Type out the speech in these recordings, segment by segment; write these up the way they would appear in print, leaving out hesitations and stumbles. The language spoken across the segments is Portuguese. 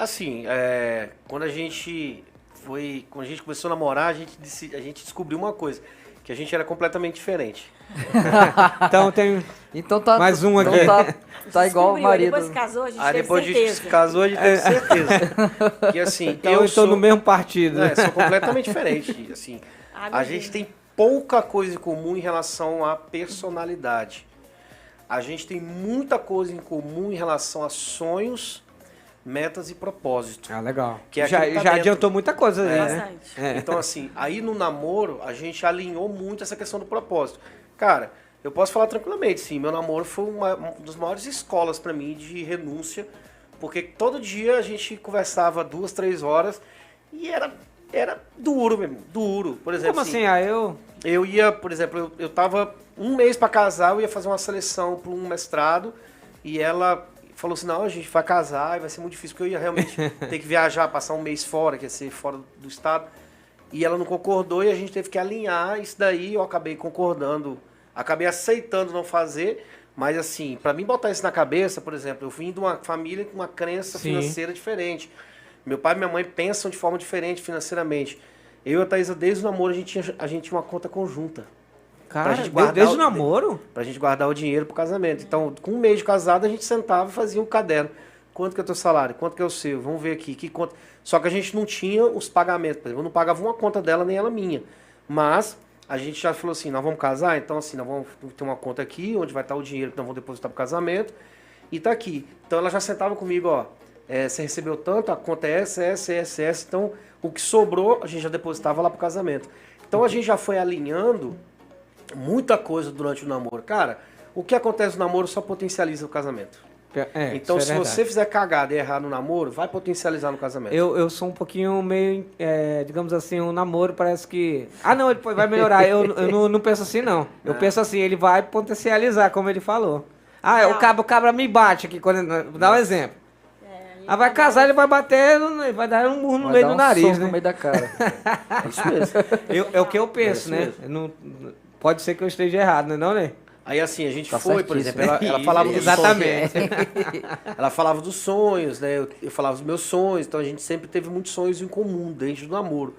Assim, quando a gente começou a namorar, a gente descobriu uma coisa, que a gente era completamente diferente. Então tem Então tá. mais um aqui. Então tá igual o Descobriu, marido. Depois que casou, a gente Aí teve depois a certeza. gente se casou, a gente teve certeza. Que assim, Então eu estou no mesmo partido. sou completamente diferente. Assim, a gente tem pouca coisa em comum em relação à personalidade. A gente tem muita coisa em comum em relação a sonhos, metas e propósito. Ah, legal. Que é já aquilo que tá já dentro. adiantou muita coisa aí, né? Bastante. Então, assim, aí no namoro, a gente alinhou muito essa questão do propósito. Cara, eu posso falar tranquilamente, sim, meu namoro foi uma das maiores escolas pra mim de renúncia, porque todo dia a gente conversava 2, 3 horas e era duro mesmo, duro. Por exemplo, Como assim? Ah, eu ia, por exemplo, eu tava um mês pra casar, eu ia fazer uma seleção para um mestrado e ela falou assim, não, a gente vai casar e vai ser muito difícil, porque eu ia realmente ter que viajar, passar um mês fora, que ia ser fora do estado. E ela não concordou e a gente teve que alinhar isso daí, eu acabei concordando, acabei aceitando não fazer, mas assim, pra mim botar isso na cabeça, por exemplo, eu vim de uma família com uma crença Sim. financeira diferente. Meu pai e minha mãe pensam de forma diferente financeiramente. Eu e a Thaisa, desde o namoro, a gente tinha uma conta conjunta. cara, gente guardar desde o o- namoro? Pra gente guardar o dinheiro pro casamento. Então, com um mês de casado, a gente sentava e fazia um caderno. Quanto que é o teu salário? Quanto que é o seu? Vamos ver aqui. Que conta... Só que a gente não tinha os pagamentos. Por exemplo, eu não pagava uma conta dela, nem ela minha. Mas a gente já falou assim, nós vamos casar? Então, assim, nós vamos ter uma conta aqui, onde vai estar o dinheiro que nós vamos depositar pro casamento. E tá aqui. Então, ela já sentava comigo, ó. Você recebeu tanto, a conta é essa. Então, o que sobrou, a gente já depositava lá pro casamento. Então, a gente já foi alinhando muita coisa durante o namoro. Cara, o que acontece no namoro só potencializa o casamento. Então, isso se é você verdade. fizer cagada e errar no namoro, vai potencializar no casamento. Eu sou um pouquinho meio, digamos assim, um namoro parece que... Ah, não, ele vai melhorar. Eu não penso assim, não. Eu penso assim, ele vai potencializar, como ele falou. Ah, o cabra me bate aqui, quando dá um exemplo. Ah, vai casar, ele vai bater, vai dar um murro no Vai meio dar do um nariz, soco né? no meio da cara. É isso mesmo. É o que eu penso, isso né? mesmo. Eu pode ser que eu esteja errado, né, não, né? Aí assim, a gente Tá foi, por exemplo, certíssimo. ela falava dos Exatamente. sonhos. Ela falava dos sonhos, né? Eu falava dos meus sonhos, então a gente sempre teve muitos sonhos em comum dentro do namoro.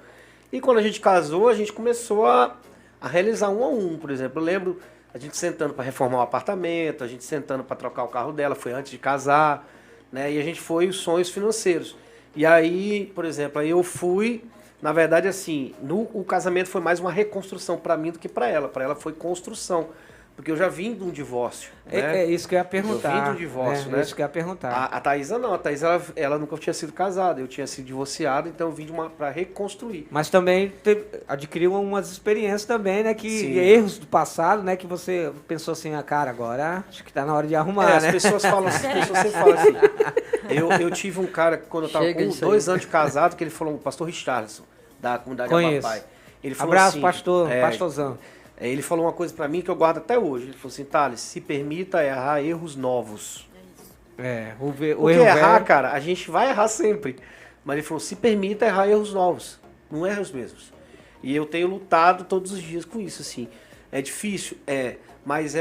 E quando a gente casou, a gente começou a realizar um a um, por exemplo. Eu lembro a gente sentando para reformar o apartamento, a gente sentando para trocar o carro dela, foi antes de casar, né? E a gente foi os sonhos financeiros. E aí, por exemplo, aí eu fui, na verdade assim, o casamento foi mais uma reconstrução para mim do que para ela. Para ela foi construção. Porque eu já vim de um divórcio. Né? É isso que eu ia perguntar. Eu vim de um divórcio, né? É isso que eu ia perguntar. A Thaisa não. A Thaisa, ela nunca tinha sido casada. Eu tinha sido divorciado, então eu vim para reconstruir. Mas também adquiriu umas experiências também, né? Que Sim. erros do passado, né? Que você pensou assim, cara, agora acho que tá na hora de arrumar, As né? pessoas falam, as pessoas sempre falam assim. Eu tive um cara, quando eu estava Chega com disso aí. 2 anos de casado, que ele falou, o pastor Richardson, da comunidade Conheço. Abapai. Ele falou Abraço, assim, pastor, pastorzão. Ele falou uma coisa para mim que eu guardo até hoje. Ele falou assim, Thales, se permita errar erros novos. O Porque erro errar, velho. cara, a gente vai errar sempre. Mas ele falou, se permita errar erros novos. Não erra os mesmos. E eu tenho lutado todos os dias com isso, assim. É difícil? Mas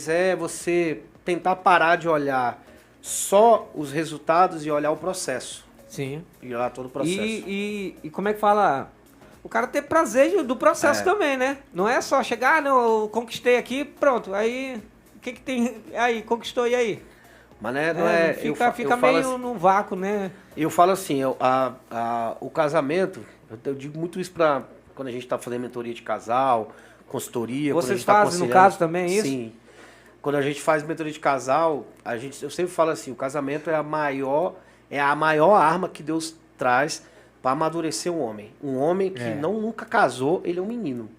é você tentar parar de olhar só os resultados e olhar o processo. Sim. E olhar todo o processo. E como é que fala? O cara ter prazer do processo também, né? Não é só chegar, não, eu conquistei aqui, pronto. Aí, o que tem aí? Conquistou, e aí? Mas não é... Fica falo meio assim, num vácuo, né? eu falo assim, o casamento, eu digo muito isso pra quando a gente tá fazendo mentoria de casal, consultoria. quando a Vocês gente tá fazem, no aconselhando. caso, também isso? Sim. Quando a gente faz mentoria de casal, eu sempre falo assim, o casamento é a maior arma que Deus traz para amadurecer um homem. Um homem que nunca casou, ele é um menino.